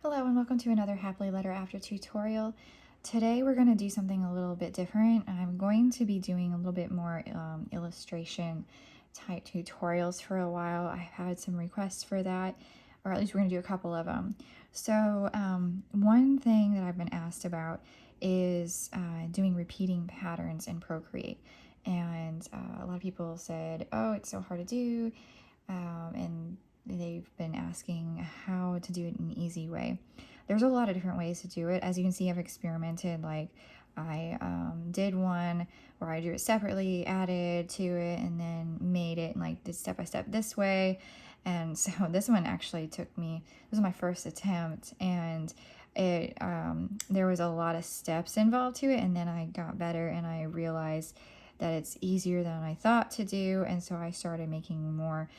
Hello and welcome to another Happily Letter After tutorial. Today we're going to do something a little bit different. I'm going to be doing a little bit more illustration type tutorials for a while. I've had some requests for that, or at least we're going to do a couple of them. So one thing that I've been asked about is doing repeating patterns in Procreate. And a lot of people said, oh, it's so hard to do, and they've been asking how to do it in an easy way. There's a lot of different ways to do it. As you can see, I've experimented. Like I did one where I drew it separately, added to it, and then made it like did step by step this way. And so this one actually took me, this was my first attempt, and it there was a lot of steps involved to it, and then I got better and I realized that it's easier than I thought to do, and so I started making more.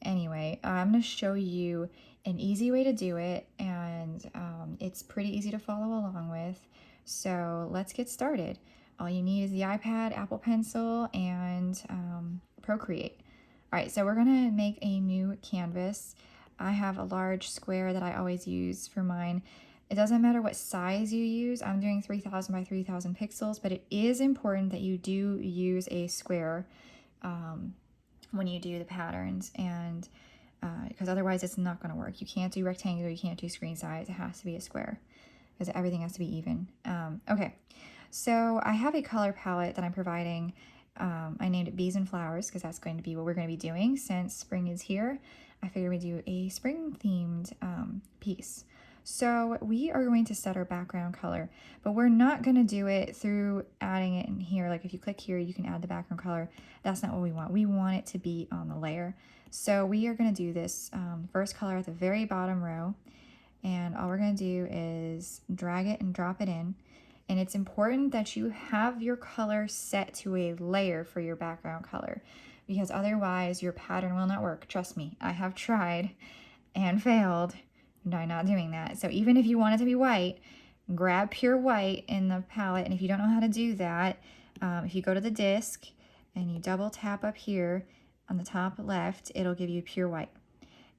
Anyway, I'm going to show you an easy way to do it, and it's pretty easy to follow along with. So let's get started. All you need is the iPad, Apple Pencil, and Procreate. All right, so we're going to make a new canvas. I have a large square that I always use for mine. It doesn't matter what size you use. I'm doing 3000 by 3000 pixels, but it is important that you do use a square when you do the patterns, and because otherwise it's not going to work. You can't do rectangular, you can't do screen size, it has to be a square because everything has to be even. Okay, so I have a color palette that I'm providing. I named it Bees and Flowers because that's going to be what we're going to be doing since spring is here. I figured we'd do a spring themed piece. So we are going to set our background color, but we're not going to do it through adding it in here. Like if you click here, you can add the background color. That's not what we want. We want it to be on the layer. So we are going to do this first color at the very bottom row, and all we're going to do is drag it and drop it in. And it's important that you have your color set to a layer for your background color, because otherwise your pattern will not work. Trust me, I have tried and failed by not doing that. So even if you want it to be white, grab pure white in the palette. And if you don't know how to do that, if you go to the disc and you double tap up here on the top left, it'll give you pure white.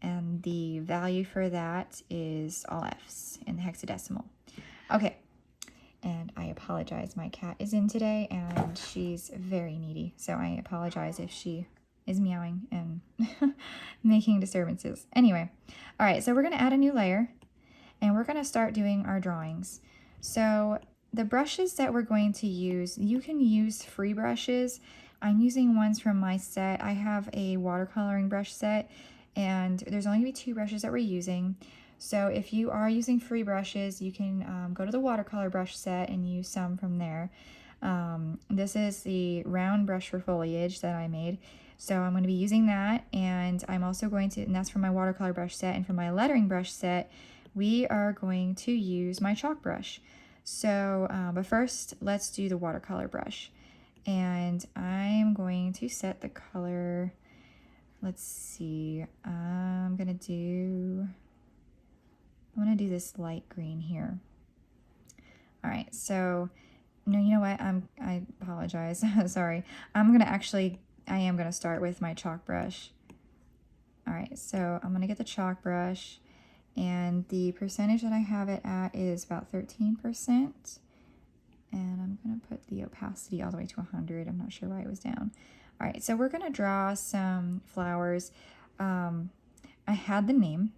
And the value for that is all F's in the hexadecimal. Okay, and I apologize. My cat is in today and she's very needy. So I apologize if she is meowing and making disturbances. Anyway, all right, so we're going to add a new layer and we're going to start doing our drawings. So the brushes that we're going to use, you can use free brushes. I'm using ones from my set. I have a watercoloring brush set, and there's only going to be 2 brushes that we're using. So if you are using free brushes, you can go to the watercolor brush set and use some from there. This is the round brush for foliage that I made. So I'm going to be using that, and I'm also going to, and that's from my watercolor brush set, and for my lettering brush set, we are going to use my chalk brush. So, but first, let's do the watercolor brush. And I'm going to set the color, let's see, I'm going to do this light green here. All right, so, no, you know what, I apologize, sorry. I am going to start with my chalk brush. All right, so I'm going to get the chalk brush, and the percentage that I have it at is about 13%. And I'm going to put the opacity all the way to 100. I'm not sure why it was down. All right, so we're going to draw some flowers. I had the name,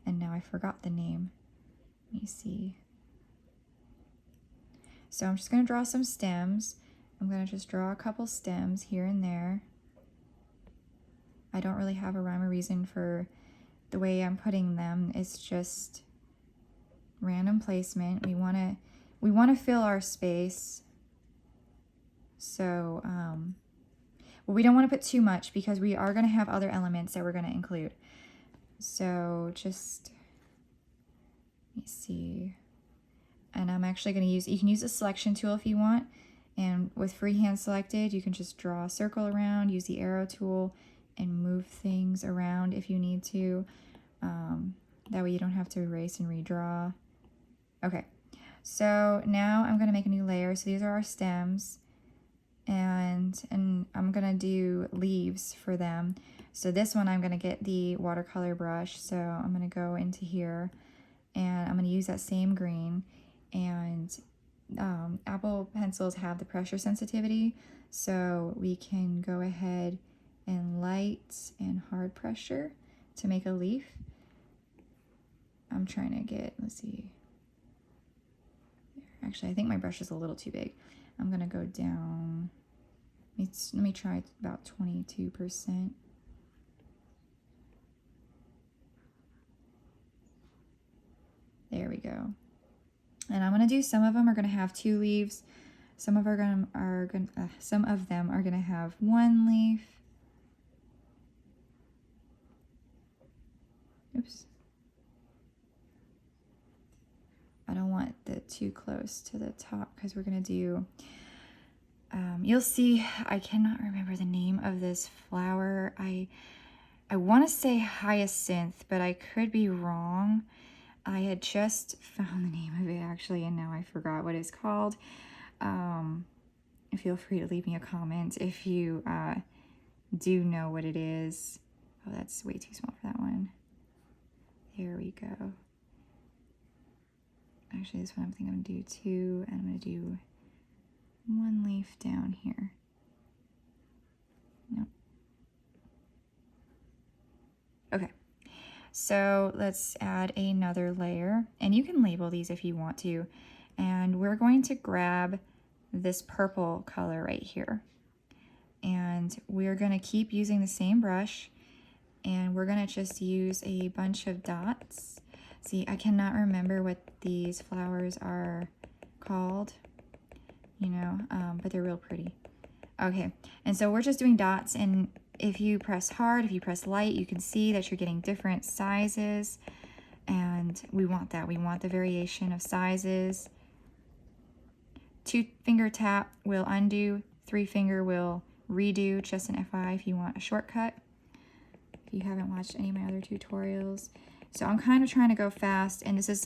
and now I forgot the name. Let me see. So I'm just going to draw some stems. I'm going to just draw a couple stems here and there. I don't really have a rhyme or reason for the way I'm putting them. It's just random placement. We want to fill our space. So, well, we don't want to put too much because we are going to have other elements that we're going to include. So just, let me see. And I'm actually going to use, you can use a selection tool if you want. And with freehand selected, you can just draw a circle around, use the arrow tool, and move things around if you need to. That way you don't have to erase and redraw. Okay, so now I'm going to make a new layer. So these are our stems, and I'm going to do leaves for them. So this one I'm going to get the watercolor brush. So I'm going to go into here and I'm going to use that same green. And Apple pencils have the pressure sensitivity, so we can go ahead and light and hard pressure to make a leaf. I'm trying to get, let's see. Actually, I think my brush is a little too big. I'm gonna go down. Let me try about 22%. There we go. And I'm gonna do, some of them are gonna have 2 leaves. Some of them are gonna have 1 leaf. Oops. I don't want it too close to the top because we're gonna do, you'll see, I cannot remember the name of this flower. I want to say hyacinth, but I could be wrong. I had just found the name of it actually, and now I forgot what it's called. Feel free to leave me a comment if you do know what it is. Oh, that's way too small for that one. There we go. Actually, this one I think I'm gonna do 2, and I'm gonna do 1 leaf down here. Nope. Okay, so let's add another layer, and you can label these if you want to. And we're going to grab this purple color right here, and we're gonna keep using the same brush, and we're gonna just use a bunch of dots. See, I cannot remember what these flowers are called, you know, but they're real pretty. Okay, and so we're just doing dots, and if you press hard, if you press light, you can see that you're getting different sizes, and we want that. We want the variation of sizes. 2-finger tap will undo, 3-finger will redo, just an FYI if you want a shortcut, if you haven't watched any of my other tutorials. So I'm kind of trying to go fast, and this is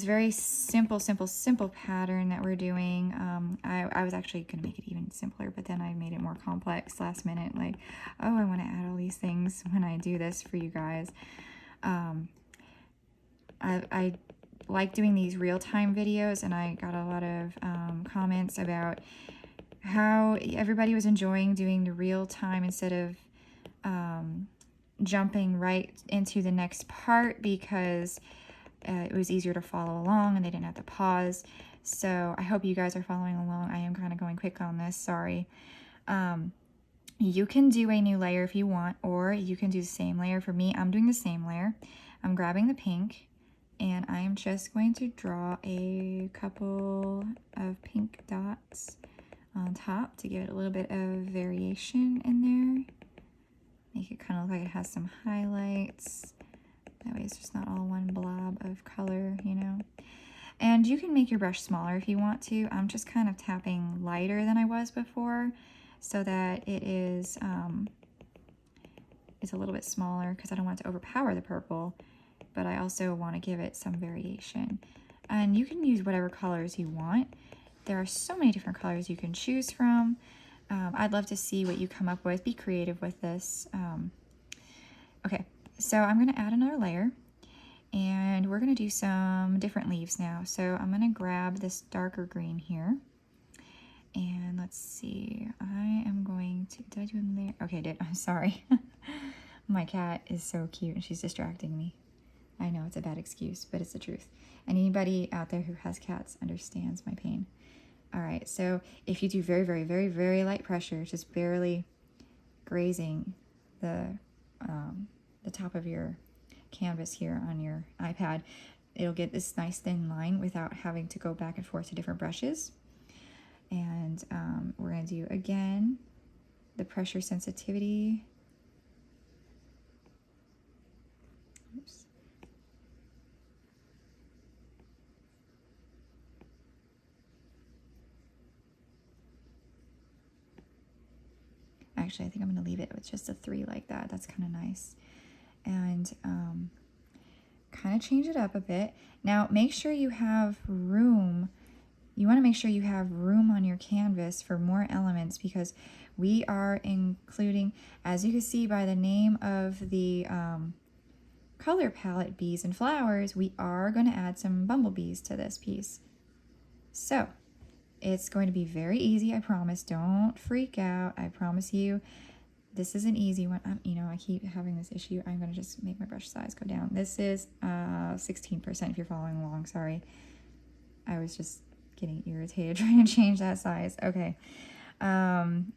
very simple pattern that we're doing. I was actually going to make it even simpler, but then I made it more complex last minute. Like, oh, I want to add all these things when I do this for you guys. I like doing these real-time videos, and I got a lot of comments about how everybody was enjoying doing the real-time instead of jumping right into the next part, because it was easier to follow along and they didn't have to pause. So I hope you guys are following along. I am kind of going quick on this, sorry. You can do a new layer if you want, or you can do the same layer. For me, I'm doing the same layer. I'm grabbing the pink, and I am just going to draw a couple of pink dots on top to give it a little bit of variation in there. Make it kind of look like it has some highlights. That way it's just not all one blob of color, you know. And you can make your brush smaller if you want to. I'm just kind of tapping lighter than I was before, so that it is it's a little bit smaller, because I don't want it to overpower the purple, but I also want to give it some variation. And you can use whatever colors you want. There are so many different colors you can choose from. I'd love to see what you come up with. Be creative with this. Okay, so I'm going to add another layer, and we're going to do some different leaves now. So I'm going to grab this darker green here, and let's see. I am going to, did I do a layer? Okay, I did. I'm sorry. My cat is so cute, and she's distracting me. I know it's a bad excuse, but it's the truth. And anybody out there who has cats understands my pain. All right, so if you do very light pressure, just barely grazing the top of your canvas here on your iPad, it'll get this nice thin line without having to go back and forth to different brushes. And we're going to do, again, the pressure sensitivity. Oops. Actually, I think I'm going to leave it with just a 3 like that. That's kind of nice. And kind of change it up a bit. Now, make sure you have room. You want to make sure you have room on your canvas for more elements, because we are including, as you can see by the name of the color palette, Bees and Flowers, we are going to add some bumblebees to this piece. So it's going to be very easy, I promise. Don't freak out. I promise you, this is an easy one. You know, I keep having this issue. I'm going to just make my brush size go down. This is 16% if you're following along. Sorry. I was just getting irritated trying to change that size. Okay. And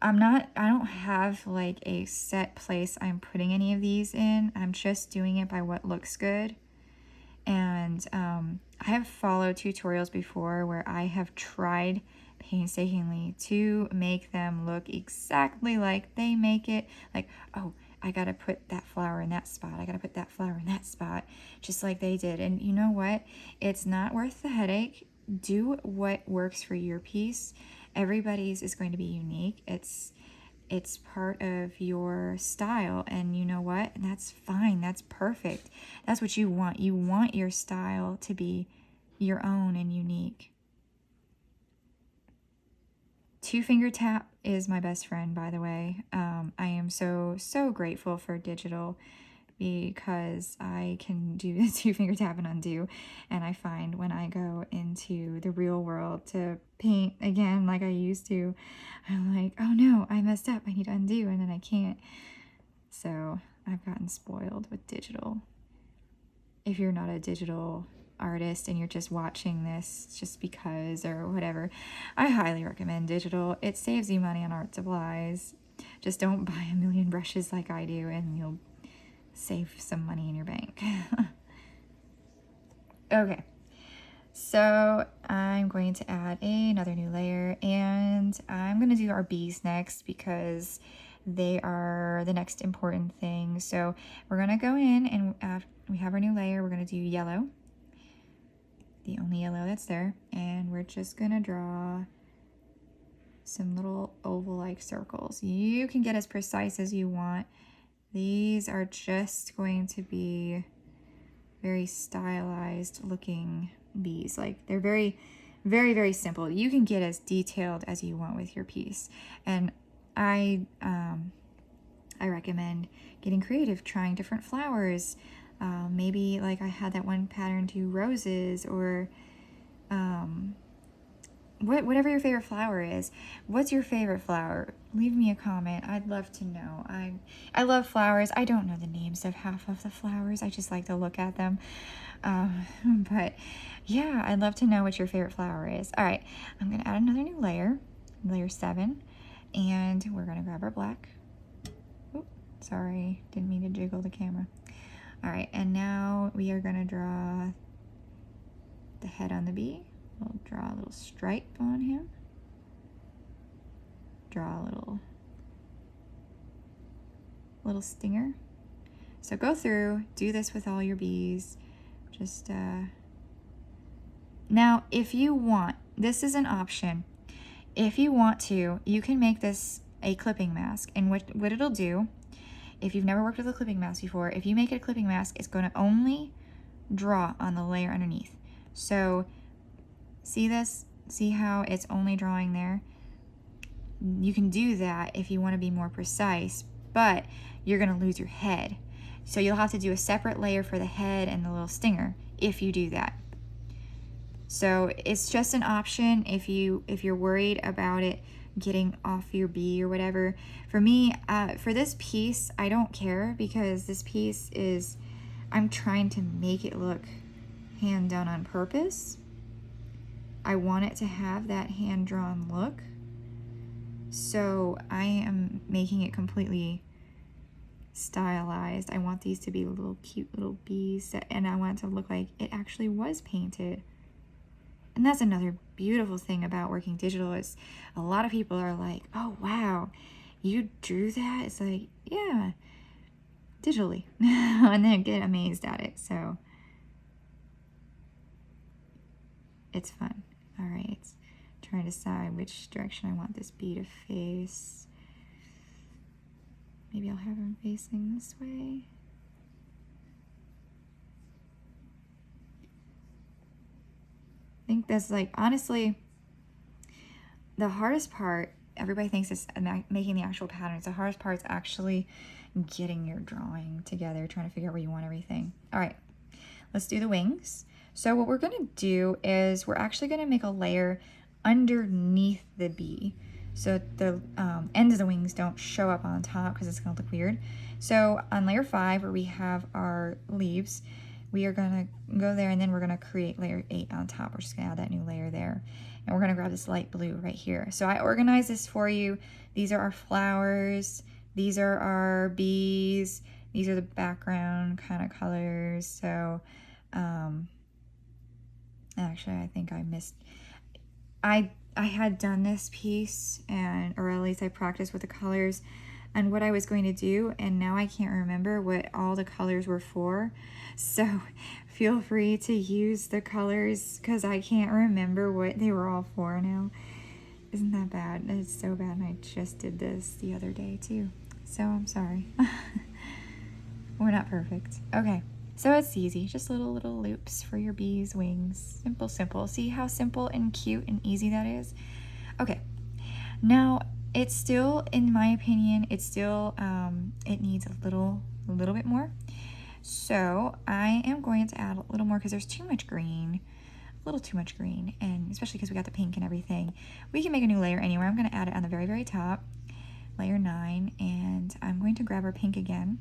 I don't have like a set place I'm putting any of these in. I'm just doing it by what looks good. And I have followed tutorials before where I have tried painstakingly to make them look exactly like they make it. Like, oh, I gotta put that flower in that spot. I gotta put that flower in that spot, just like they did. And you know what? It's not worth the headache. Do what works for your piece. Everybody's is going to be unique. It's part of your style, and you know what? That's fine. That's perfect. That's what you want. You want your style to be your own and unique. Two-finger tap is my best friend, by the way. I am so grateful for digital because I can do the two-finger tap and undo. And I find when I go into the real world to paint again like I used to, I'm like, oh no, I messed up. I need to undo, and then I can't. So I've gotten spoiled with digital. If you're not a digital artist and you're just watching this just because or whatever, I highly recommend digital. It saves you money on art supplies. Just don't buy a million brushes like I do and you'll save some money in your bank. Okay, so I'm going to add another new layer, and I'm going to do our bees next because they are the next important thing. So we're going to go in, and we have our new layer. We're going to do yellow, the only yellow that's there, and we're just going to draw some little oval-like circles. You can get as precise as you want. These are just going to be very stylized looking bees. Like, they're very, very simple. You can get as detailed as you want with your piece. And I recommend getting creative, trying different flowers. Maybe like I had that one pattern to roses, or whatever your favorite flower is. What's your favorite flower? Leave me a comment. I'd love to know. I love flowers. I don't know the names of half of the flowers. I just like to look at them. But yeah, I'd love to know what your favorite flower is. All right, I'm gonna add another new layer, layer 7, and we're gonna grab our black. Oop, sorry, didn't mean to jiggle the camera. All right, and now we are gonna draw the head on the bee. We'll draw a little stripe on him. Draw a little stinger. So go through, do this with all your bees. Just, now if you want, this is an option. If you want to, you can make this a clipping mask. And what it'll do, if you've never worked with a clipping mask before, if you make it a clipping mask, it's going to only draw on the layer underneath. So see this? See how it's only drawing there? You can do that if you want to be more precise, but you're going to lose your head. So you'll have to do a separate layer for the head and the little stinger if you do that. So it's just an option if you're worried about it getting off your bee or whatever. For me, for this piece, I don't care, because this piece is, I'm trying to make it look hand done on purpose. I want it to have that hand-drawn look. So I am making it completely stylized. I want these to be little cute little bees, and I want it to look like it actually was painted. And that's another beautiful thing about working digital, is a lot of people are like, oh wow, you drew that? It's like, yeah, digitally. And then get amazed at it. So it's fun. All right, trying to decide which direction I want this bee to face. Maybe I'll have him facing this way. I think that's, like, honestly, the hardest part everybody thinks it's making the actual patterns. The hardest part is actually getting your drawing together, trying to figure out where you want everything. All right, let's do the wings. So what we're gonna do is we're actually gonna make a layer underneath the bee, so the ends of the wings don't show up on top because it's gonna look weird. So on layer 5, where we have our leaves, we are gonna go there, and then we're gonna create layer 8 on top. We're just gonna add that new layer there. And we're gonna grab this light blue right here. So I organized this for you. These are our flowers. These are our bees. These are the background kind of colors. So actually, I think I missed, I had done this piece, and or at least I practiced with the colors and what I was going to do, and now I can't remember what all the colors were for. So feel free to use the colors because I can't remember what they were all for now. Isn't that bad? It's so bad, and I just did this the other day too. So I'm sorry. We're not perfect. Okay, so it's easy. Just little loops for your bees' wings. Simple, simple. See how simple and cute and easy that is? Okay, now it's still, in my opinion, it's still, it needs a little bit more. So I am going to add a little more because there's too much green, a little too much green, and especially because we got the pink and everything. We can make a new layer anywhere. I'm going to add it on the very, very top, layer 9, and I'm going to grab our pink again.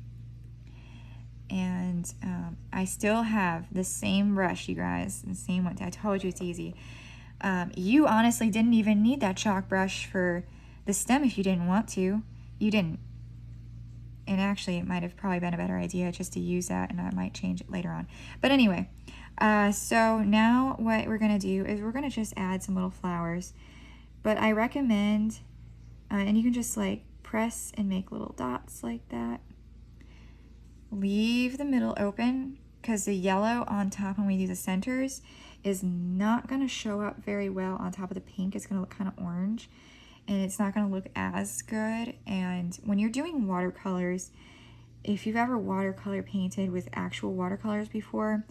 And I still have the same brush, you guys, the same one. I told you it's easy. You honestly didn't even need that chalk brush for the stem if you didn't want to. You didn't. And actually, it might have probably been a better idea just to use that, and I might change it later on. But anyway, so now what we're going to do is we're going to just add some little flowers. But I recommend, and you can just like press and make little dots like that. Leave the middle open because the yellow on top when we do the centers is not going to show up very well on top of the pink. It's going to look kind of orange, and it's not going to look as good. And when you're doing watercolors, if you've ever watercolor painted with actual watercolors before,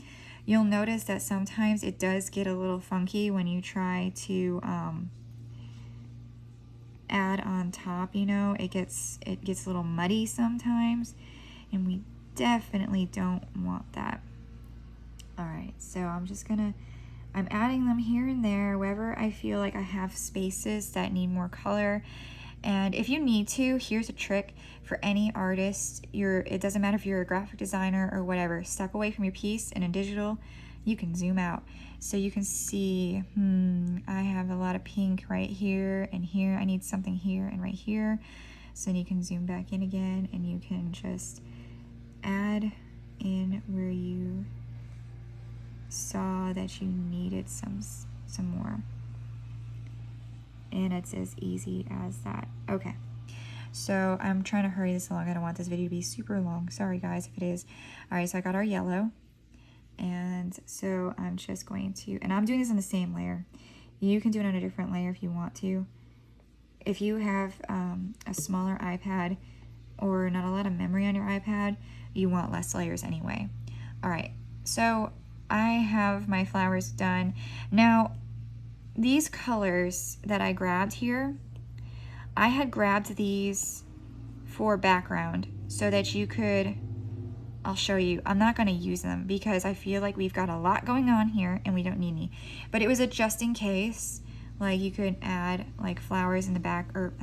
you'll notice that sometimes it does get a little funky when you try to add on top. You know, it gets a little muddy sometimes, and we definitely don't want that. All right, so I'm adding them here and there wherever I feel like I have spaces that need more color. And if you need to, here's a trick for any artist. It doesn't matter if you're a graphic designer or whatever. Step away from your piece, and in digital, you can zoom out. So you can see, I have a lot of pink right here and here. I need something here and right here. So then you can zoom back in again, and you can just add in where you saw that you needed some more. And it's as easy as that. Okay, so I'm trying to hurry this along. I don't want this video to be super long. Sorry guys if it is. All right, so I got our yellow, and so I'm just going to, and I'm doing this on the same layer. You can do it on a different layer if you want to. If you have a smaller iPad or not a lot of memory on your iPad, you want less layers anyway. All right, so I have my flowers done. Now, these colors that I grabbed here, I had grabbed these for background so that you could, I'll show you. I'm not gonna use them because I feel like we've got a lot going on here and we don't need any. But it was a just in case, like you could add like flowers in the back, or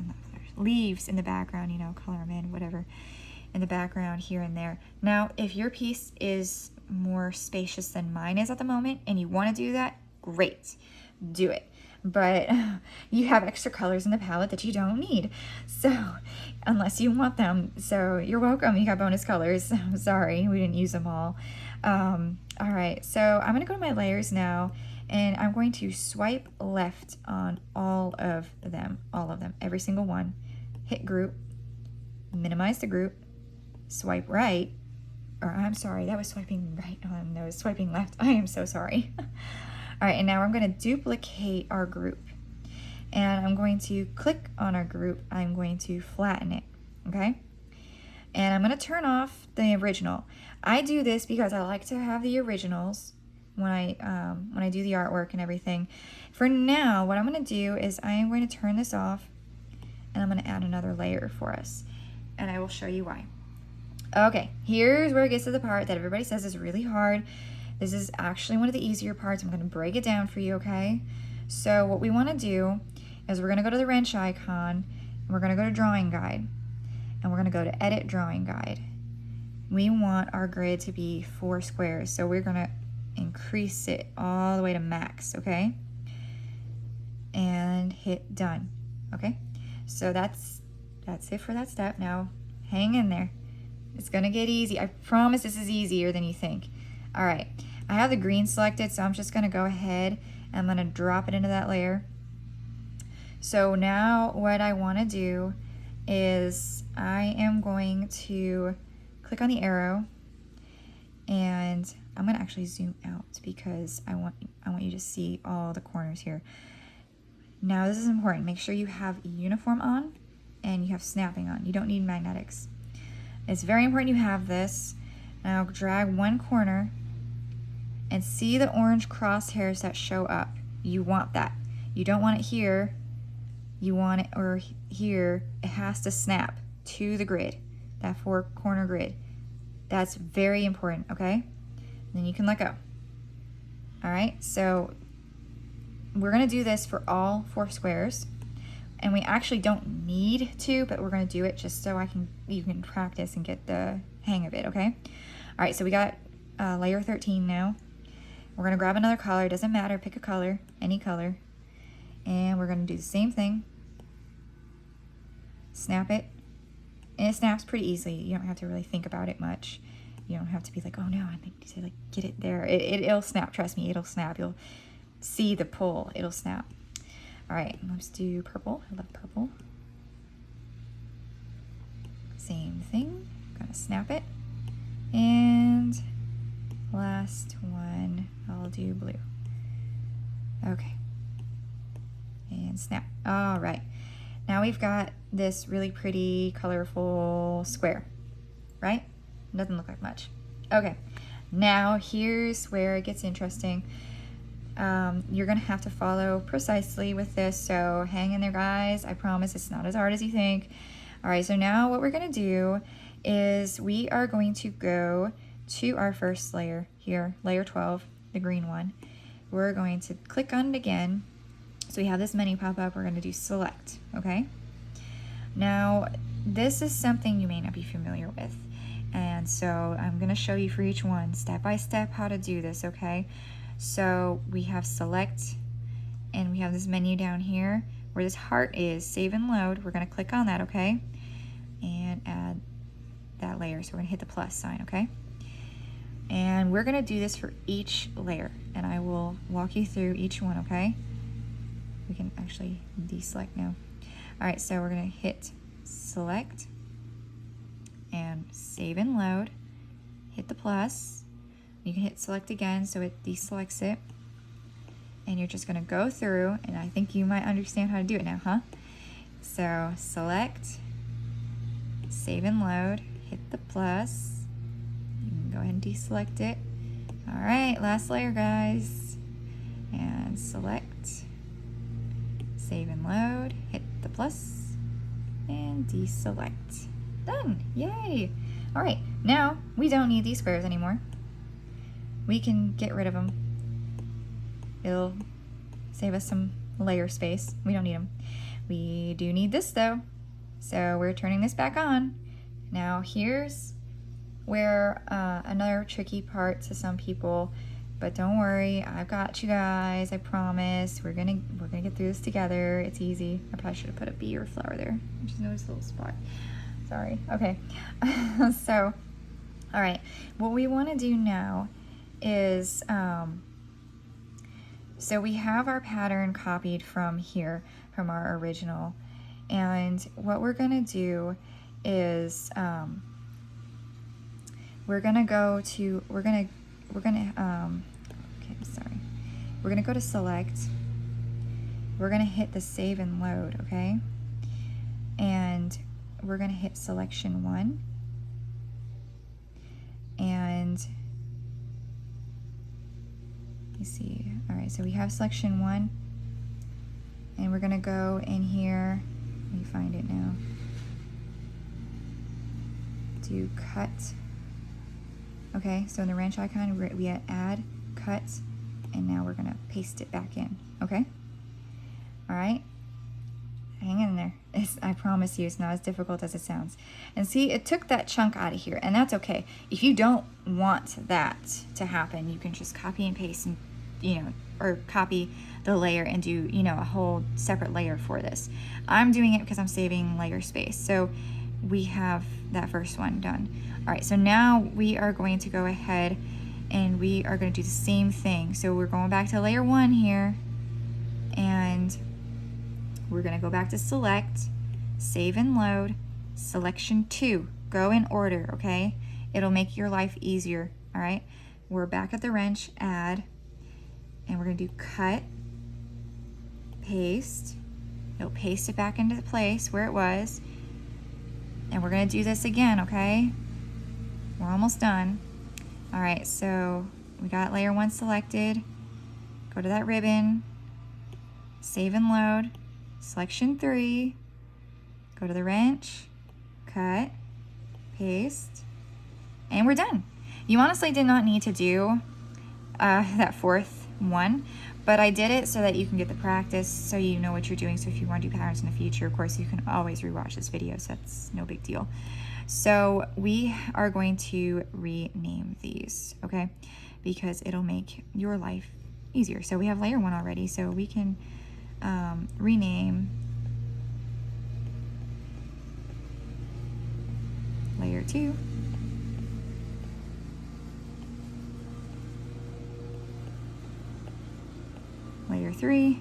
leaves in the background, you know, color them in, whatever, in the background here and there. Now, if your piece is more spacious than mine is at the moment and you want to do that, great, do it. But you have extra colors in the palette that you don't need, so unless you want them, so you're welcome. You got bonus colors. I'm sorry we didn't use them all. All right, so I'm gonna go to my layers now, and I'm going to swipe left on all of them, every single one. Hit group, minimize the group, swipe right, or I'm sorry, that was swiping right on those, swiping left. I am so sorry. All right, and now I'm going to duplicate our group, and I'm going to click on our group. I'm going to flatten it, okay? And I'm going to turn off the original. I do this because I like to have the originals when I do the artwork and everything. For now, what I'm going to do is I am going to turn this off, and I'm going to add another layer for us, and I will show you why. Okay, here's where it gets to the part that everybody says is really hard. This is actually one of the easier parts. I'm going to break it down for you, okay? So what we want to do is we're going to go to the wrench icon, and we're going to go to Drawing Guide, and we're going to go to Edit Drawing Guide. We want our grid to be 4 squares, so we're going to increase it all the way to max, okay? And hit done, okay? So that's it for that step. Now hang in there. It's gonna get easy. I promise this is easier than you think. All right, I have the green selected, so I'm just gonna go ahead and I'm gonna drop it into that layer. So now what I wanna do is I am going to click on the arrow, and I'm gonna actually zoom out because I want you to see all the corners here. Now this is important. Make sure you have uniform on and you have snapping on. You don't need magnetics. It's very important you have this. Now drag one corner and see the orange crosshairs that show up. You want that. You don't want it here. You want it or here. It has to snap to the grid, that 4-corner grid. That's very important, okay? Then you can let go. All right, so we're gonna do this for all 4 squares, and we actually don't need to, but we're gonna do it just so you can practice and get the hang of it, okay? All right, so we got layer 13 now. We're gonna grab another color, doesn't matter, pick a color, any color, and we're gonna do the same thing. Snap it, and it snaps pretty easily. You don't have to really think about it much. You don't have to be like, oh no, I need to like get it there. It'll snap, trust me, it'll snap. You'll see the pull, it'll snap. All right, let's do purple. I love purple. Same thing, gonna snap it. And last one, I'll do blue. Okay, and snap. All right, now we've got this really pretty, colorful square, right? Doesn't look like much. Okay, now here's where it gets interesting. You're gonna have to follow precisely with this, so hang in there, guys. I promise it's not as hard as you think. All right, so now what we're gonna do is we are going to go to our first layer here, layer 12, the green one. We're going to click on it again. So we have this menu pop up. We're gonna do select, okay? Now, this is something you may not be familiar with. And so I'm gonna show you for each one, step by step, how to do this, okay? So we have select, and we have this menu down here where this heart is, save and load. We're gonna click on that, okay? And add that layer. So we're gonna hit the plus sign, okay? And we're gonna do this for each layer, and I will walk you through each one, okay? We can actually deselect now. All right, so we're gonna hit select and save and load, hit the plus. You can hit select again so it deselects it, and you're just gonna go through, and I think you might understand how to do it now, huh? So select, save and load, hit the plus. You can go ahead and deselect it. All right, last layer, guys. And select, save and load, hit the plus, and deselect. Done, yay. All right, now we don't need these squares anymore. We can get rid of them. It'll save us some layer space. We don't need them. We do need this though. So we're turning this back on. Now here's where another tricky part to some people, but don't worry, I've got you guys, I promise. We're gonna get through this together. It's easy. I probably should have put a bee or a flower there. I just noticed a little spot. Sorry, okay. So, all right, what we wanna do now is, so we have our pattern copied from here, from our original, and what we're gonna do is, we're gonna go to select. We're gonna hit the save and load, okay? And we're gonna hit selection 1, and you see, all right, so we have selection 1, and we're gonna go in here Let me find it now. Do cut. Okay, so in the wrench icon, we add, cut, and now we're gonna paste it back in, okay? All right, hang in there. I promise you, it's not as difficult as it sounds. And see, it took that chunk out of here, and that's okay. If you don't want that to happen, you can just copy and paste and, you know, or copy the layer and do, you know, a whole separate layer for this. I'm doing it because I'm saving layer space. So we have that first one done. All right, so now we are going to go ahead and we are going to do the same thing. So we're going back to layer 1 here, and we're going to go back to select, save and load, selection 2. Go in order, okay? It'll make your life easier, all right? We're back at the wrench, add, and we're going to do cut, paste. It'll paste it back into place where it was. And we're going to do this again, okay? We're almost done. All right, so we got layer 1 selected. Go to that ribbon, save and load, selection 3, go to the wrench, cut, paste, and we're done. You honestly did not need to do that fourth one, but I did it so that you can get the practice, so you know what you're doing. So if you want to do patterns in the future, of course, you can always rewatch this video, so that's no big deal. So we are going to rename these, okay? Because it'll make your life easier. So we have layer 1 already, so we can rename layer 2. Layer 3.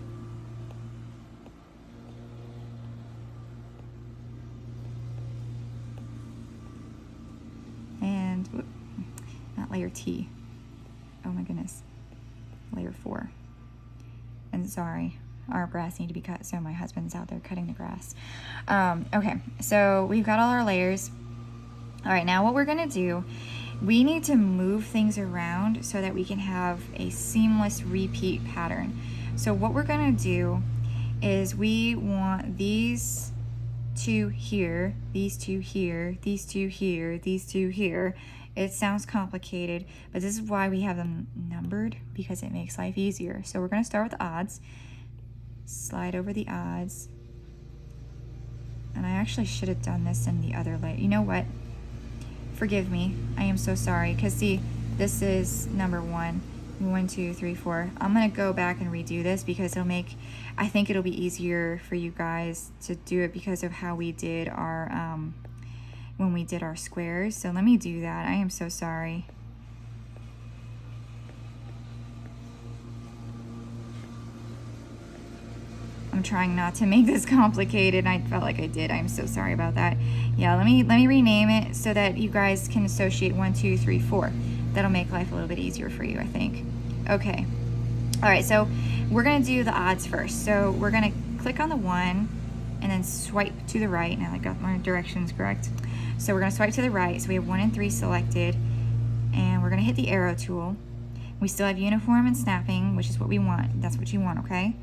And whoop, not layer T. Oh my goodness. Layer 4. And sorry, our grass need to be cut, so my husband's out there cutting the grass. Okay, so we've got all our layers. All right, now what we're gonna do, we need to move things around so that we can have a seamless repeat pattern. So what we're gonna do is we want these 2 here, these 2 here, these 2 here, these 2 here. It sounds complicated, but this is why we have them numbered, because it makes life easier. So we're gonna start with odds, slide over the odds. And I actually should have done this in the other layer. You know what? Forgive me, I am so sorry, because see, this is number 1. 1, 2, 3, 4. I'm gonna go back and redo this because it'll make, I think it'll be easier for you guys to do it because of how we did our, when we did our squares. So let me do that. I am so sorry. I'm trying not to make this complicated. I felt like I did. I'm so sorry about that. Yeah, let me rename it so that you guys can associate 1, 2, 3, 4. That'll make life a little bit easier for you, I think. Okay. All right, so we're gonna do the odds first. So we're gonna click on the 1 and then swipe to the right. Now I got my directions correct. So we're gonna swipe to the right. So we have 1 and 3 selected, and we're gonna hit the arrow tool. We still have uniform and snapping, which is what we want. That's what you want, okay?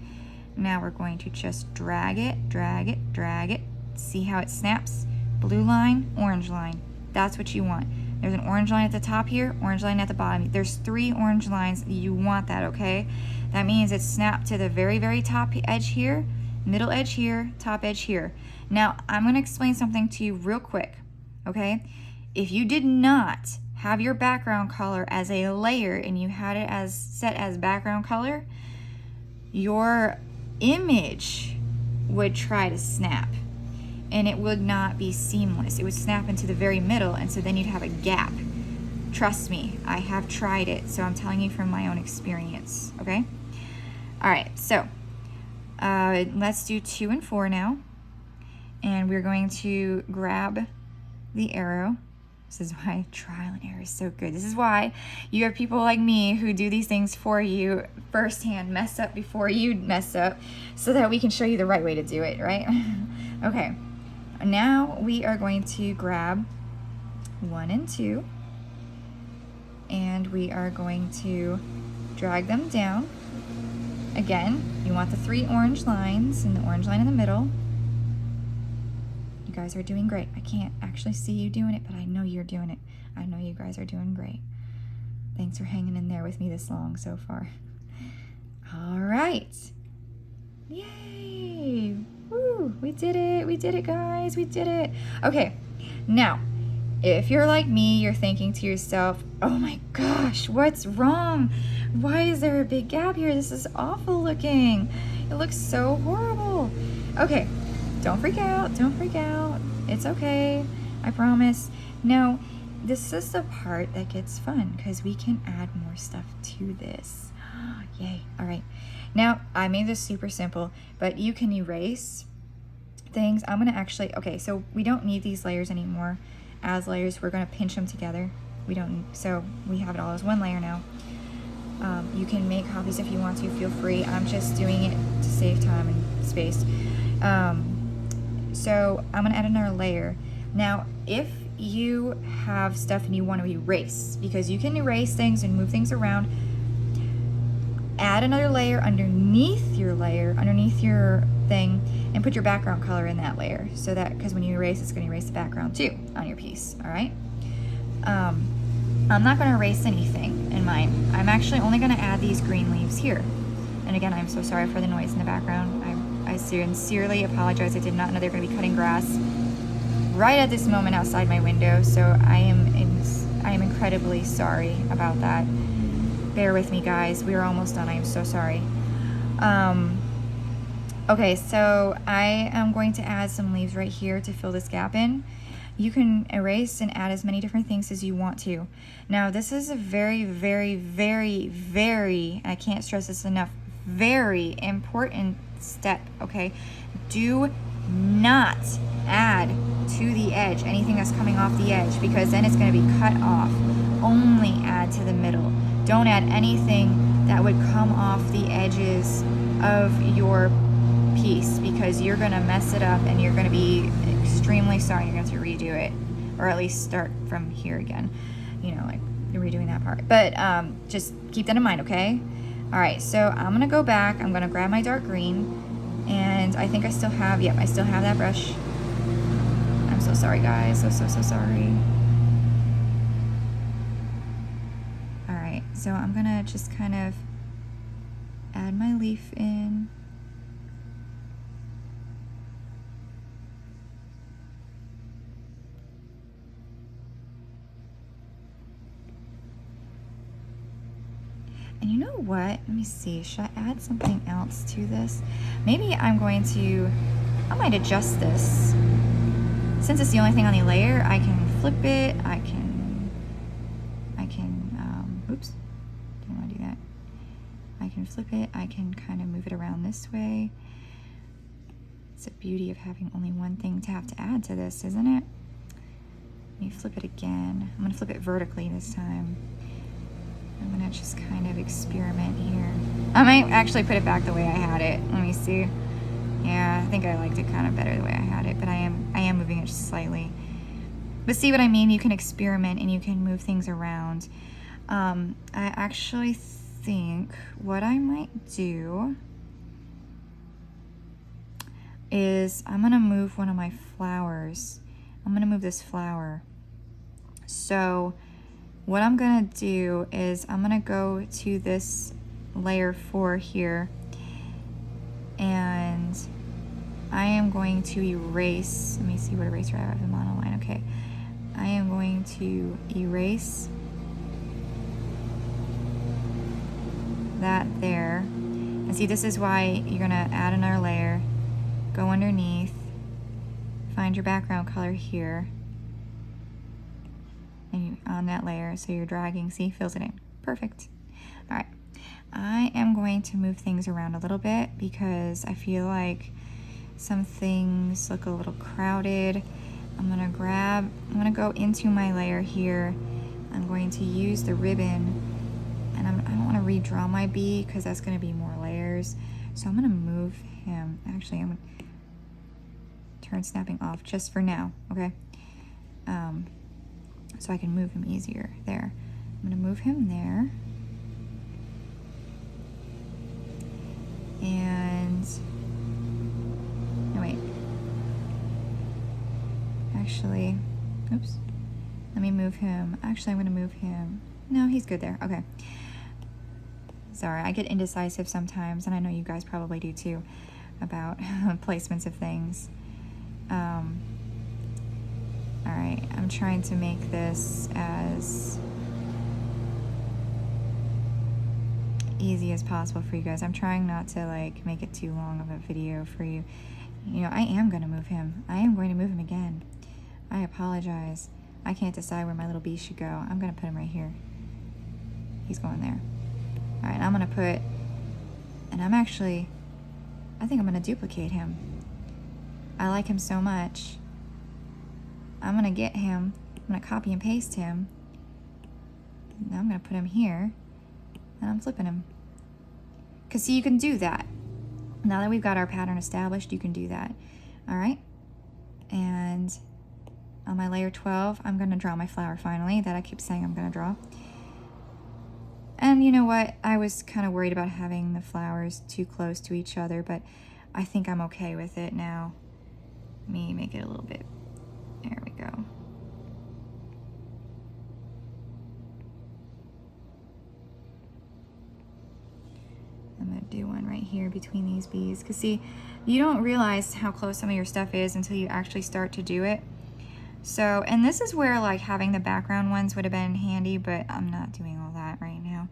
Now we're going to just drag it, drag it, drag it. See how it snaps? Blue line, orange line. That's what you want. There's an orange line at the top here, orange line at the bottom. There's 3 orange lines. You want that, okay? That means it's snapped to the very, very top edge here, middle edge here, top edge here. Now, I'm gonna explain something to you real quick, okay? If you did not have your background color as a layer and you had it as set as background color, your image would try to snap. And it would not be seamless. It would snap into the very middle, and so then you'd have a gap. Trust me, I have tried it, so I'm telling you from my own experience, okay? All right, so let's do 2 and 4 now. And we're going to grab the arrow. This is why trial and error is so good. This is why you have people like me who do these things for you firsthand, mess up before you mess up, so that we can show you the right way to do it, right? Okay. Now we are going to grab 1 and 2, and we are going to drag them down. Again, you want the 3 orange lines and the orange line in the middle. You guys are doing great. I can't actually see you doing it, but I know you're doing it. I know you guys are doing great. Thanks for hanging in there with me this long so far. All right. Yay. Woo, we did it. We did it, guys. We did it. Okay, now, if you're like me, you're thinking to yourself, oh my gosh, what's wrong? Why is there a big gap here? This is awful looking. It looks so horrible. Okay, don't freak out. Don't freak out. It's okay. I promise. Now, this is the part that gets fun because we can add more stuff to this. Yay. All right. Now, I made this super simple, but you can erase things. I'm going to actually, okay, so we don't need these layers anymore as layers. We're going to pinch them together. We don't, so we have it all as one layer now. You can make copies if you want to, feel free. I'm just doing it to save time and space. So I'm going to add another layer. Now, if you have stuff and you want to erase, because you can erase things and move things around, add another layer underneath your thing and put your background color in that layer, so that, because when you erase, it's going to erase the background too on your piece. All right. I'm not going to erase anything in mine. I'm actually only going to add these green leaves here. And again, I'm so sorry for the noise in the background. I sincerely apologize. I did not know they were going to be cutting grass right at this moment outside my window, so I am incredibly sorry about that. Bear with me, guys. We are almost done. I am so sorry. Okay, so I am going to add some leaves right here to fill this gap in. You can erase and add as many different things as you want to. Now, this is a very, very, very, very, I can't stress this enough, very important step, okay? Do not add to the edge anything that's coming off the edge, because then it's going to be cut off. Only add to the middle. Don't add anything that would come off the edges of your piece, because you're going to mess it up and you're going to be extremely sorry. You're going to have to redo it, or at least start from here again, you know, like you're redoing that part. But just keep that in mind, okay? All right, so I'm going to go back. I'm going to grab my dark green, and I think I still have, yep, I still have that brush. I'm so sorry, guys. So sorry. All right, so I'm going to just kind of add my leaf in. And you know what? Let me see. Should I add something else to this? Maybe I might adjust this. Since it's the only thing on the layer, I can flip it. I can, oops, didn't want to do that. I can flip it. I can kind of move it around this way. It's the beauty of having only one thing to have to add to this, isn't it? Let me flip it again. I'm gonna flip it vertically this time. I'm gonna just kind of experiment here. I might actually put it back the way I had it. Let me see. Yeah, I think I liked it kind of better the way I had it, but I am moving it just slightly. But see what I mean? You can experiment and you can move things around. I actually think what I might do is I'm gonna move one of my flowers. I'm gonna move this flower. So what I'm gonna do is I'm gonna go to this layer 4 here, and I am going to erase, let me see what eraser I have in monoline. Okay, I am going to erase that there. And see, this is why you're gonna add another layer, go underneath, find your background color here, and on that layer, so you're dragging, see, fills it in. Perfect. All right, I am going to move things around a little bit because I feel like some things look a little crowded. I'm gonna go into my layer here. I'm going to use the ribbon, and I don't want to redraw my bee because that's going to be more layers. So I'm going to move him. Actually, I'm going to turn snapping off just for now, okay? So I can move him easier there. I'm going to move him there. And, no wait. actually, oops, let me move him. Actually, I'm going to move him. No, he's good there. Okay. Sorry, I get indecisive sometimes, and I know you guys probably do too, about placements of things. All right, I'm trying to make this as easy as possible for you guys. I'm trying not to like make it too long of a video for you. You know, I am going to move him. I am going to move him again. I apologize. I can't decide where my little bee should go. I'm going to put him right here. He's going there. All right, I'm going to put, and I think I'm going to duplicate him. I like him so much. I'm going to get him. I'm going to copy and paste him. Now I'm going to put him here, and I'm flipping him. Because see, you can do that. Now that we've got our pattern established, you can do that. All right. And on my layer 12, I'm going to draw my flower finally that I keep saying I'm going to draw. And you know what? I was kind of worried about having the flowers too close to each other, but I think I'm okay with it now. Let me make it a little bit. There we go. I'm going to do one right here between these bees. Because see, you don't realize how close some of your stuff is until you actually start to do it. So, and this is where like having the background ones would have been handy, but I'm not doing all that right now.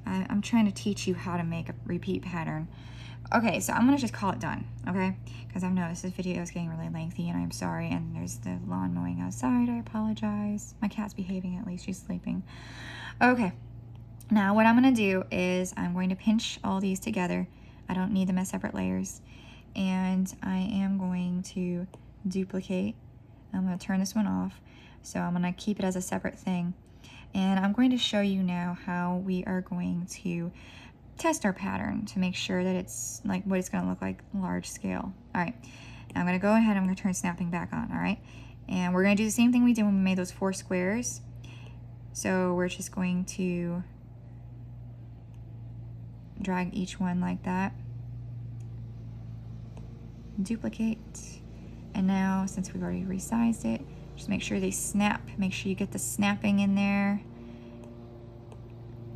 I'm trying to teach you how to make a repeat pattern. Okay, so I'm going to just call it done, okay? Because I know this video is getting really lengthy and I'm sorry. And there's the lawn mowing outside. I apologize. My cat's behaving, at least she's sleeping. Okay. Now what I'm going to do is I'm going to pinch all these together. I don't need them as separate layers. And I am going to duplicate. I'm going to turn this one off. So I'm going to keep it as a separate thing. And I'm going to show you now how we are going to test our pattern to make sure that it's like what it's going to look like large scale. All right. Now I'm going to go ahead. I'm going to turn snapping back on. All right. And we're going to do the same thing we did when we made those 4 squares. So we're just going to drag each one like that, duplicate, and now since we've already resized it, just make sure they snap. Make sure you get the snapping in there.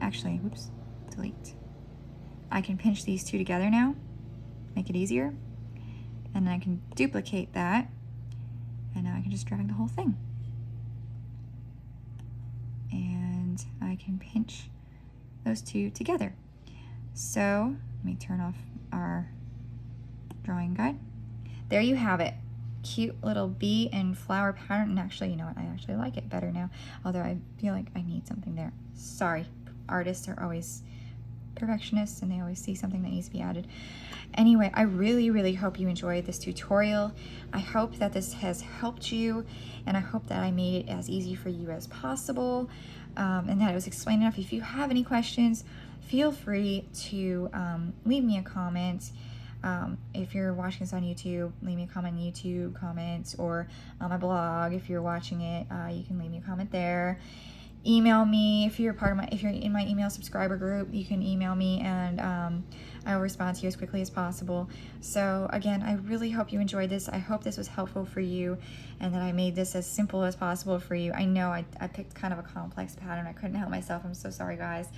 Actually, whoops, delete. I can pinch these 2 together now, make it easier, and then I can duplicate that, and now I can just drag the whole thing. And I can pinch those 2 together. So let me turn off our drawing guide. There you have it. Cute little bee and flower pattern. And actually, you know what? I actually like it better now. Although I feel like I need something there. Sorry. Artists are always perfectionists and they always see something that needs to be added. Anyway, I really, really hope you enjoyed this tutorial. I hope that this has helped you, and I hope that I made it as easy for you as possible, and that it was explained enough. If you have any questions, feel free to leave me a comment. If you're watching this on YouTube, leave me a comment in YouTube comments, or on my blog. If you're watching it, you can leave me a comment there. Email me if you're if you're in my email subscriber group. You can email me, and I will respond to you as quickly as possible. So again, I really hope you enjoyed this. I hope this was helpful for you, and that I made this as simple as possible for you. I know I picked kind of a complex pattern. I couldn't help myself. I'm so sorry, guys.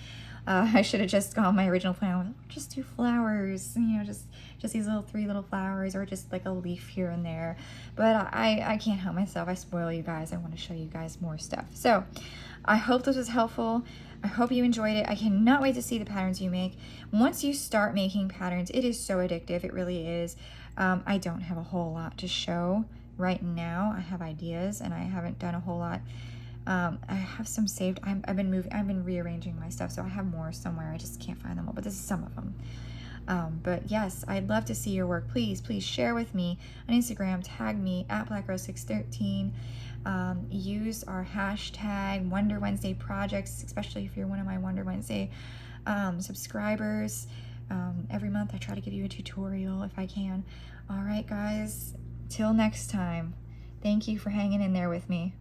I should have just gone my original plan with just 2 flowers, you know, just these 3 little flowers, or just like a leaf here and there. But I can't help myself. I spoil you guys. I want to show you guys more stuff. So I hope this was helpful. I hope you enjoyed it. I cannot wait to see the patterns you make. Once you start making patterns, it is so addictive. It really is. I don't have a whole lot to show right now. I have ideas, and I haven't done a whole lot. I have some saved. I've been rearranging my stuff, so I have more somewhere. I just can't find them all, but this is some of them. But yes, I'd love to see your work. Please share with me on Instagram. Tag me at BlackRose613. Use our hashtag Wonder Wednesday projects, especially if you're one of my Wonder Wednesday subscribers. Every month I try to give you a tutorial if I can. All right, guys, till next time. Thank you for hanging in there with me.